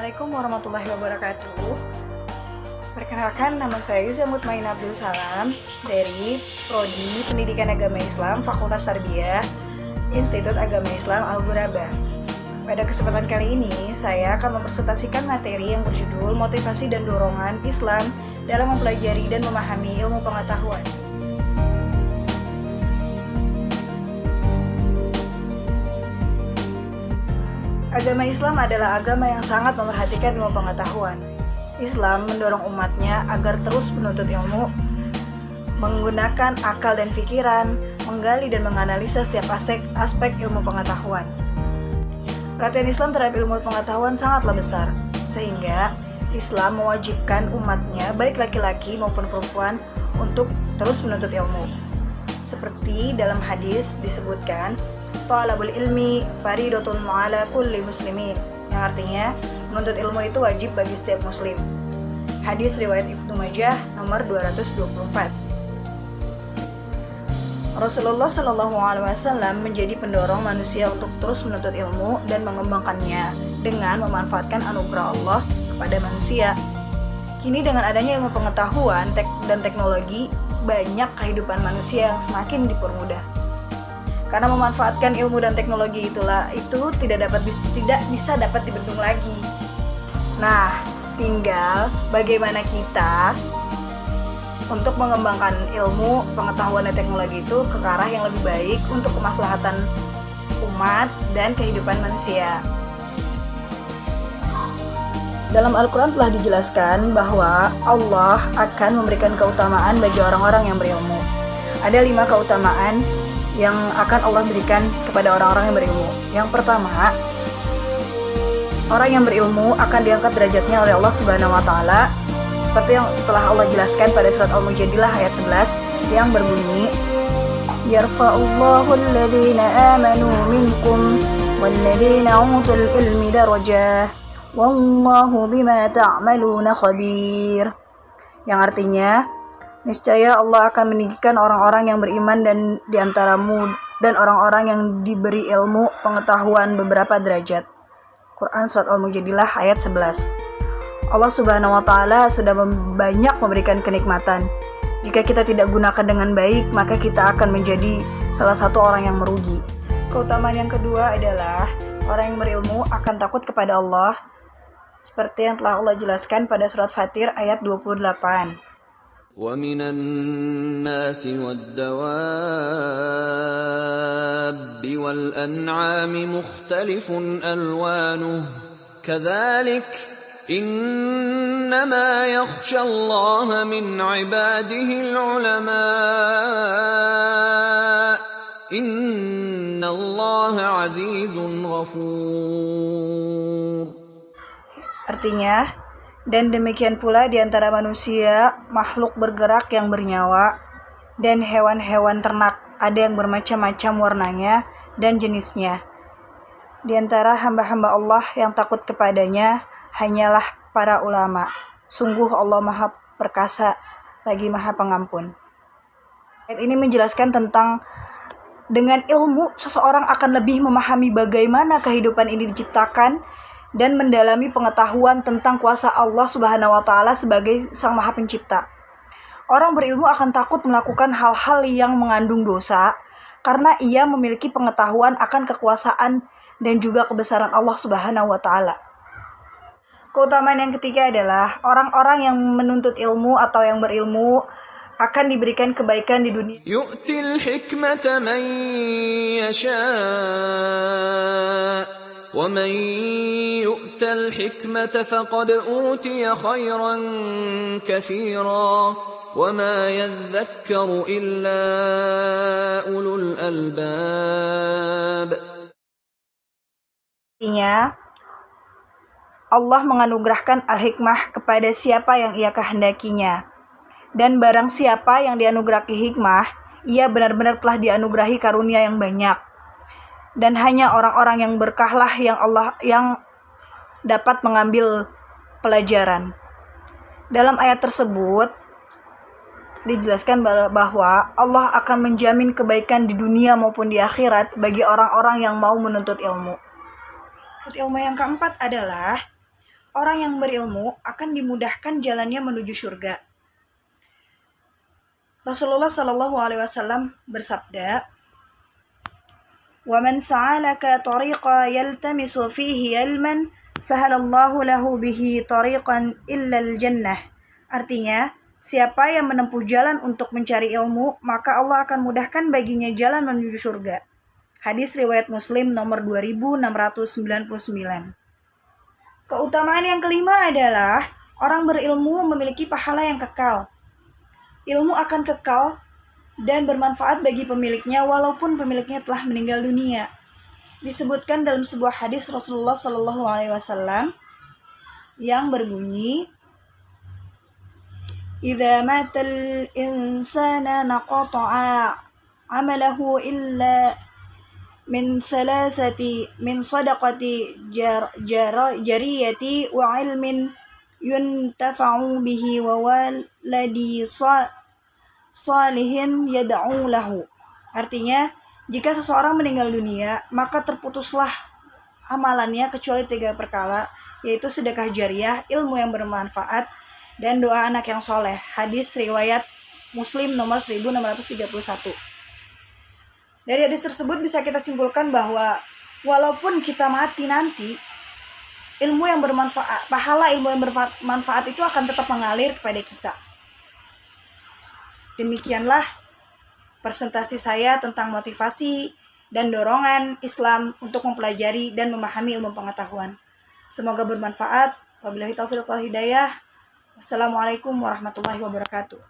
Assalamualaikum warahmatullahi wabarakatuh. Perkenalkan, nama saya Yuza Mutmain Abdul Salam dari Prodi Pendidikan Agama Islam Fakultas Tarbiyah Institut Agama Islam Al-Ghuraba. Pada kesempatan kali ini, saya akan mempresentasikan materi yang berjudul Motivasi dan Dorongan Islam dalam Mempelajari dan Memahami Ilmu Pengetahuan. Agama Islam adalah agama yang sangat memperhatikan ilmu pengetahuan. Islam mendorong umatnya agar terus menuntut ilmu, menggunakan akal dan pikiran, menggali dan menganalisa setiap aspek ilmu pengetahuan. Perhatian Islam terhadap ilmu pengetahuan sangatlah besar, sehingga Islam mewajibkan umatnya, baik laki-laki maupun perempuan, untuk terus menuntut ilmu. Seperti dalam hadis disebutkan, Talabul ilmi faridatun ala kulli muslimin, yang artinya menuntut ilmu itu wajib bagi setiap muslim. Hadis riwayat Ibnu Majah nomor 224. Rasulullah SAW menjadi pendorong manusia untuk terus menuntut ilmu dan mengembangkannya dengan memanfaatkan anugerah Allah kepada manusia. Kini dengan adanya ilmu pengetahuan dan teknologi, banyak kehidupan manusia yang semakin dipermudah. Karena memanfaatkan ilmu dan teknologi itu tidak bisa dapat dibendung lagi. Nah, tinggal bagaimana kita untuk mengembangkan ilmu, pengetahuan dan teknologi itu ke arah yang lebih baik untuk kemaslahatan umat dan kehidupan manusia. Dalam Al-Quran telah dijelaskan bahwa Allah akan memberikan keutamaan bagi orang-orang yang berilmu. Ada 5 keutamaan yang akan Allah berikan kepada orang-orang yang berilmu. Yang pertama, orang yang berilmu akan diangkat derajatnya oleh Allah Subhanahu wa Ta'ala, seperti yang telah Allah jelaskan pada surat Al-Mujadilah ayat 11 yang berbunyi, Yarfa'ullahu alladhina amanu minkum walladhina utul ilmi darajah wallahu bima ta'maluna khabir. Yang artinya, niscaya Allah akan meninggikan orang-orang yang beriman dan diantaramu dan orang-orang yang diberi ilmu pengetahuan beberapa derajat. Quran Surat Al-Mujadilah ayat 11. Allah Subhanahu wa Ta'ala sudah banyak memberikan kenikmatan. Jika kita tidak gunakan dengan baik, maka kita akan menjadi salah satu orang yang merugi. Keutamaan yang kedua adalah orang yang berilmu akan takut kepada Allah, seperti yang telah Allah jelaskan pada surat Fatir ayat 28. وَمِنَ النَّاسِ وَالدَّوَابِّ وَالْأَنْعَامِ مُخْتَلِفٌ أَلْوَانُهُ كَذَلِكَ إِنَّمَا يَخْشَى اللَّهَ مِنْ عِبَادِهِ الْعُلَمَاءُ إِنَّ اللَّهَ عَزِيزٌ غَفُورٌ. Artinya, dan demikian pula di antara manusia, makhluk bergerak yang bernyawa, dan hewan-hewan ternak, ada yang bermacam-macam warnanya dan jenisnya. Di antara hamba-hamba Allah yang takut kepadanya, hanyalah para ulama. Sungguh Allah Maha Perkasa, lagi Maha Pengampun. Ayat ini menjelaskan tentang dengan ilmu, seseorang akan lebih memahami bagaimana kehidupan ini diciptakan, dan mendalami pengetahuan tentang kuasa Allah Subhanahu wa Ta'ala sebagai Sang Maha Pencipta. Orang berilmu akan takut melakukan hal-hal yang mengandung dosa karena ia memiliki pengetahuan akan kekuasaan dan juga kebesaran Allah Subhanahu wa Ta'ala. Keutamaan yang ketiga adalah orang-orang yang menuntut ilmu atau yang berilmu akan diberikan kebaikan di dunia. يُؤْتِي الْحِكْمَةَ مَنْ يَشَاءُ وَمَنْ يُؤْتَ الْحِكْمَةَ فَقَدْ أُوتِيَ خَيْرًا كَثِيرًا وَمَا يَذَّكَّرُ إِلَّا أُولُو الْأَلْبَابِ. Artinya, Allah menganugerahkan al-hikmah kepada siapa yang ia kehendakinya. Dan barang siapa yang dianugerahi hikmah, ia benar-benar telah dianugerahi karunia yang banyak. Dan hanya orang-orang yang berkahlah yang dapat mengambil pelajaran. Dalam ayat tersebut dijelaskan bahwa Allah akan menjamin kebaikan di dunia maupun di akhirat bagi orang-orang yang mau menuntut ilmu. Ilmu yang keempat adalah orang yang berilmu akan dimudahkan jalannya menuju surga. Rasulullah Shallallahu Alaihi Wasallam bersabda, وَمَنْ سَعَلَكَ طَرِيقًا يَلْتَمِسُ فِيهِ عِلْمًا سَهَلَ اللَّهُ لَهُ بِهِ طَرِيقًا إِلَّا الْجَنَّةِ. Artinya, siapa yang menempuh jalan untuk mencari ilmu, maka Allah akan mudahkan baginya jalan menuju surga. Hadis riwayat Muslim nomor 2699. Keutamaan yang kelima adalah orang berilmu memiliki pahala yang kekal. Ilmu akan kekal dan bermanfaat bagi pemiliknya walaupun pemiliknya telah meninggal dunia. Disebutkan dalam sebuah hadis Rasulullah Shallallahu Alaihi Wasallam yang berbunyi, "Idza matal insana naqata'a amalahu illa min thalathati min sadaqati jariyati wa ilmin yuntafa'u bihi wa waladi salihin yad'u lahu." Artinya, jika seseorang meninggal dunia, maka terputuslah amalannya kecuali 3 perkara, yaitu sedekah jariah, ilmu yang bermanfaat, dan doa anak yang soleh. Hadis riwayat Muslim nomor 1631. Dari hadis tersebut bisa kita simpulkan bahwa walaupun kita mati nanti, ilmu yang bermanfaat, pahala ilmu yang bermanfaat itu akan tetap mengalir kepada kita. Demikianlah presentasi saya tentang motivasi dan dorongan Islam untuk mempelajari dan memahami ilmu pengetahuan. Semoga bermanfaat. Wabillahi taufiq wal hidayah. Wassalamualaikum warahmatullahi wabarakatuh.